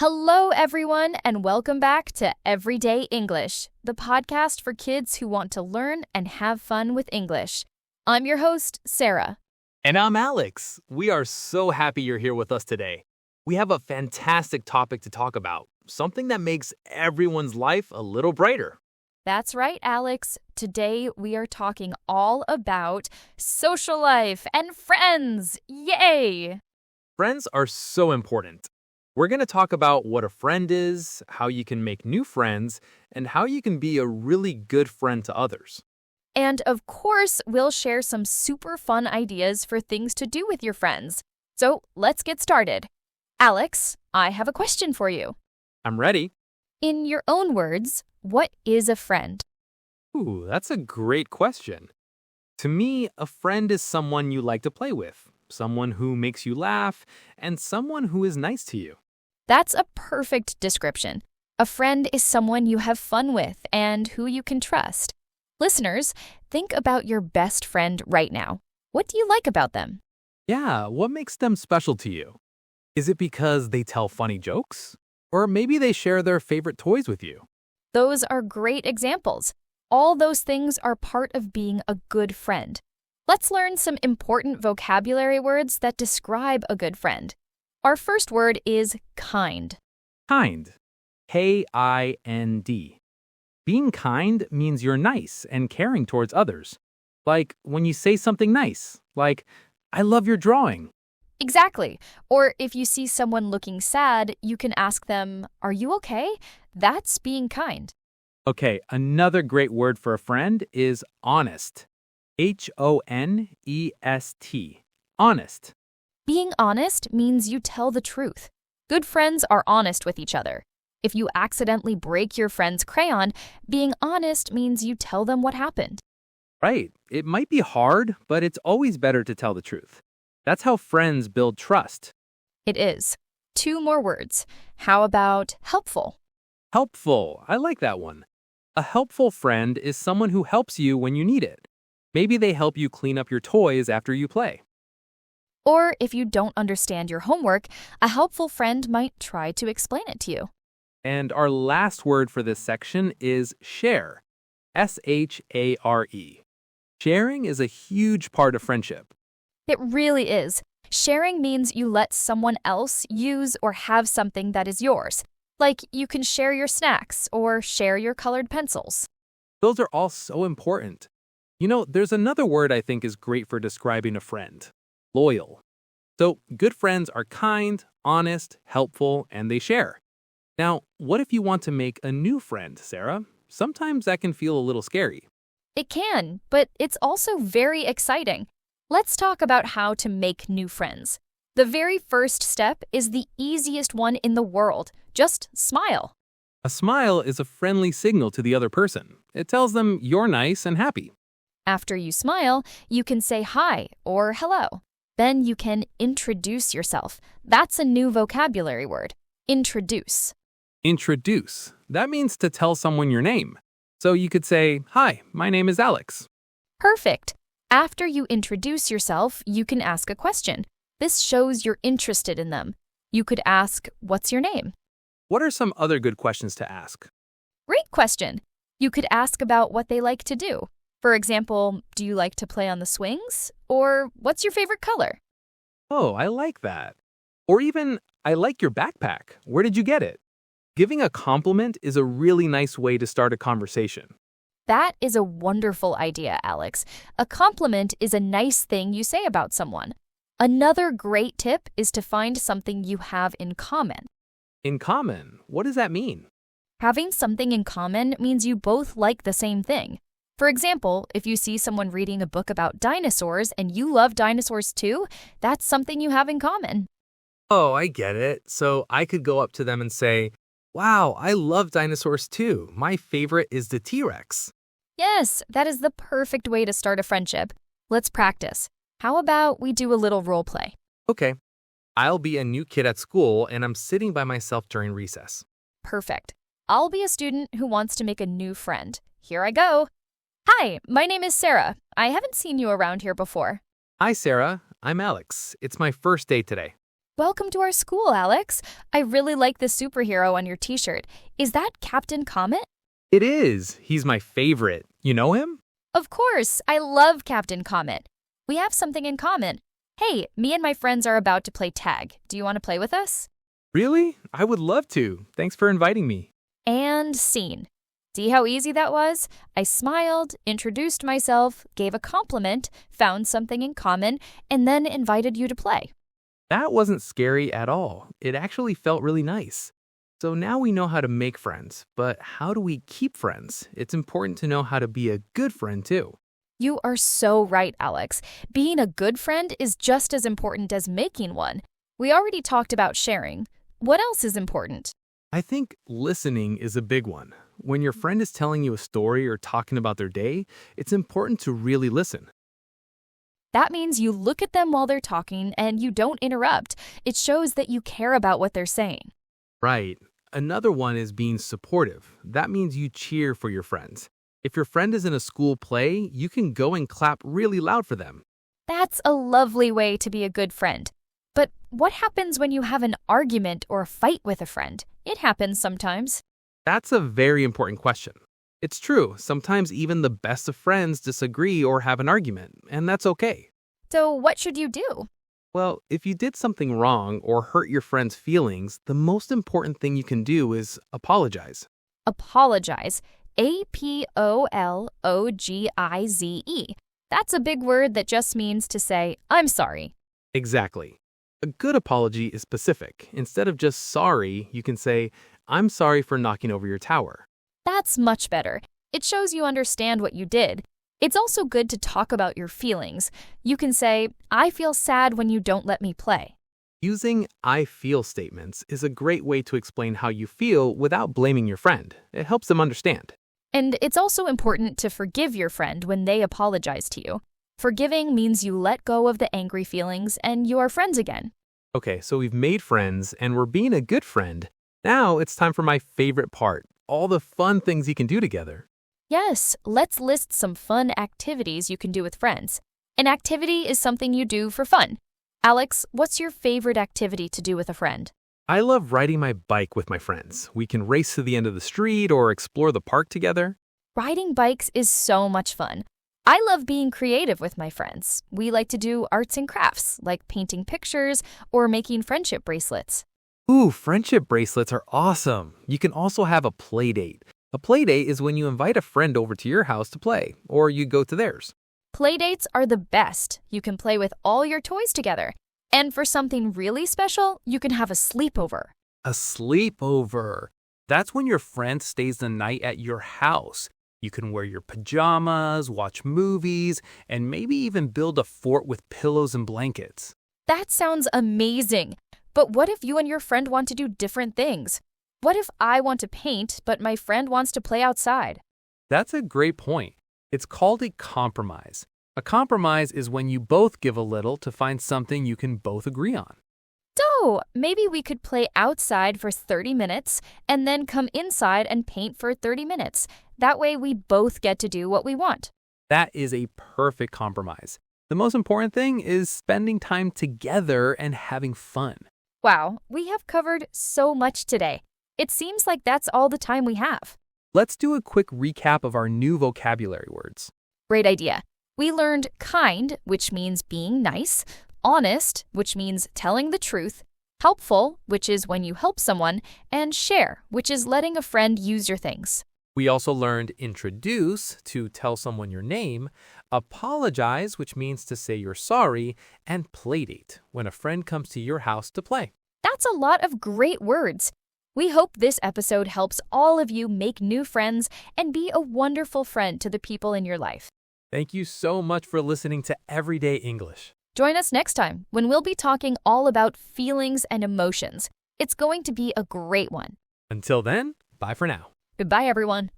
Hello, everyone, and welcome back to Everyday English, the podcast for kids who want to learn and have fun with English. I'm your host, Sarah. And I'm Alex. We are so happy you're here with us today. We have a fantastic topic to talk about, something that makes everyone's life a little brighter. That's right, Alex. Today we are talking all about social life and friends. Yay! Friends are so important. We're going to talk about what a friend is, how you can make new friends, and how you can be a really good friend to others. And of course, we'll share some super fun ideas for things to do with your friends. So let's get started. Alex, I have a question for you. I'm ready. In your own words, what is a friend? Ooh, that's a great question. To me, a friend is someone you like to play with, someone who makes you laugh, and someone who is nice to you. That's a perfect description. A friend is someone you have fun with and who you can trust. Listeners, think about your best friend right now. What do you like about them? Yeah, what makes them special to you? Is it because they tell funny jokes? Or maybe they share their favorite toys with you? Those are great examples. All those things are part of being a good friend. Let's learn some important vocabulary words that describe a good friend. Our first word is kind. Kind. K-I-N-D. Being kind means you're nice and caring towards others. Like when you say something nice, like, I love your drawing. Exactly. Or if you see someone looking sad, you can ask them, "Are you okay?" That's being kind. Okay, another great word for a friend is honest. H-O-N-E-S-T. Honest. Being honest means you tell the truth. Good friends are honest with each other. If you accidentally break your friend's crayon, being honest means you tell them what happened. Right. It might be hard, but it's always better to tell the truth. That's how friends build trust. It is. 2 more words. How about helpful? Helpful. I like that one. A helpful friend is someone who helps you when you need it. Maybe they help you clean up your toys after you play. Or if you don't understand your homework, a helpful friend might try to explain it to you. And our last word for this section is share. S-H-A-R-E. Sharing is a huge part of friendship. It really is. Sharing means you let someone else use or have something that is yours. Like you can share your snacks or share your colored pencils. Those are all so important. You know, there's another word I think is great for describing a friend. Loyal. So, good friends are kind, honest, helpful, and they share. Now, what if you want to make a new friend, Sarah? Sometimes that can feel a little scary. It can, but it's also very exciting. Let's talk about how to make new friends. The very first step is the easiest one in the world. Just smile. A smile is a friendly signal to the other person. It tells them you're nice and happy. After you smile, you can say hi or hello. Then you can introduce yourself. That's a new vocabulary word. Introduce. Introduce. That means to tell someone your name. So you could say, "Hi, my name is Alex." Perfect. After you introduce yourself, you can ask a question. This shows you're interested in them. You could ask, "What's your name?" What are some other good questions to ask? Great question. You could ask about what they like to do. For example, do you like to play on the swings? Or what's your favorite color? Oh, I like that. Or even, I like your backpack. Where did you get it? Giving a compliment is a really nice way to start a conversation. That is a wonderful idea, Alex. A compliment is a nice thing you say about someone. Another great tip is to find something you have in common. In common, what does that mean? Having something in common means you both like the same thing. For example, if you see someone reading a book about dinosaurs and you love dinosaurs too, that's something you have in common. Oh, I get it. So I could go up to them and say, "Wow, I love dinosaurs too. My favorite is the T-Rex." Yes, that is the perfect way to start a friendship. Let's practice. How about we do a little role play? Okay. I'll be a new kid at school and I'm sitting by myself during recess. Perfect. I'll be a student who wants to make a new friend. Here I go. Hi, my name is Sarah. I haven't seen you around here before. Hi, Sarah. I'm Alex. It's my first day today. Welcome to our school, Alex. I really like the superhero on your t-shirt. Is that Captain Comet? It is. He's my favorite. You know him? Of course, I love Captain Comet. We have something in common. Hey, me and my friends are about to play tag. Do you want to play with us? Really? I would love to. Thanks for inviting me. And scene. See how easy that was? I smiled, introduced myself, gave a compliment, found something in common, and then invited you to play. That wasn't scary at all. It actually felt really nice. So now we know how to make friends, but how do we keep friends? It's important to know how to be a good friend too. You are so right, Alex. Being a good friend is just as important as making one. We already talked about sharing. What else is important? I think listening is a big one. When your friend is telling you a story or talking about their day, it's important to really listen. That means you look at them while they're talking and you don't interrupt. It shows that you care about what they're saying. Right. Another one is being supportive. That means you cheer for your friends. If your friend is in a school play, you can go and clap really loud for them. That's a lovely way to be a good friend. But what happens when you have an argument or a fight with a friend? It happens sometimes. That's a very important question. It's true, sometimes even the best of friends disagree or have an argument, and that's okay. So what should you do? Well, if you did something wrong or hurt your friend's feelings, the most important thing you can do is apologize. Apologize. Apologize. That's a big word that just means to say, I'm sorry. Exactly. A good apology is specific. Instead of just sorry, you can say, I'm sorry for knocking over your tower. That's much better. It shows you understand what you did. It's also good to talk about your feelings. You can say, I feel sad when you don't let me play. Using I feel statements is a great way to explain how you feel without blaming your friend. It helps them understand. And it's also important to forgive your friend when they apologize to you. Forgiving means you let go of the angry feelings and you are friends again. Okay, so we've made friends and we're being a good friend. Now it's time for my favorite part, all the fun things you can do together. Yes, let's list some fun activities you can do with friends. An activity is something you do for fun. Alex, what's your favorite activity to do with a friend? I love riding my bike with my friends. We can race to the end of the street or explore the park together. Riding bikes is so much fun. I love being creative with my friends. We like to do arts and crafts, like painting pictures or making friendship bracelets. Ooh, friendship bracelets are awesome. You can also have a play date. A play date is when you invite a friend over to your house to play, or you go to theirs. Playdates are the best. You can play with all your toys together. And for something really special, you can have a sleepover. A sleepover. That's when your friend stays the night at your house. You can wear your pajamas, watch movies, and maybe even build a fort with pillows and blankets. That sounds amazing. But what if you and your friend want to do different things? What if I want to paint, but my friend wants to play outside? That's a great point. It's called a compromise. A compromise is when you both give a little to find something you can both agree on. So, maybe we could play outside for 30 minutes and then come inside and paint for 30 minutes. That way we both get to do what we want. That is a perfect compromise. The most important thing is spending time together and having fun. Wow, we have covered so much today. It seems like that's all the time we have. Let's do a quick recap of our new vocabulary words. Great idea. We learned kind, which means being nice, honest, which means telling the truth, helpful, which is when you help someone, and share, which is letting a friend use your things. We also learned introduce, to tell someone your name, apologize, which means to say you're sorry, and playdate, when a friend comes to your house to play. That's a lot of great words. We hope this episode helps all of you make new friends and be a wonderful friend to the people in your life. Thank you so much for listening to Everyday English. Join us next time when we'll be talking all about feelings and emotions. It's going to be a great one. Until then, bye for now. Goodbye, everyone.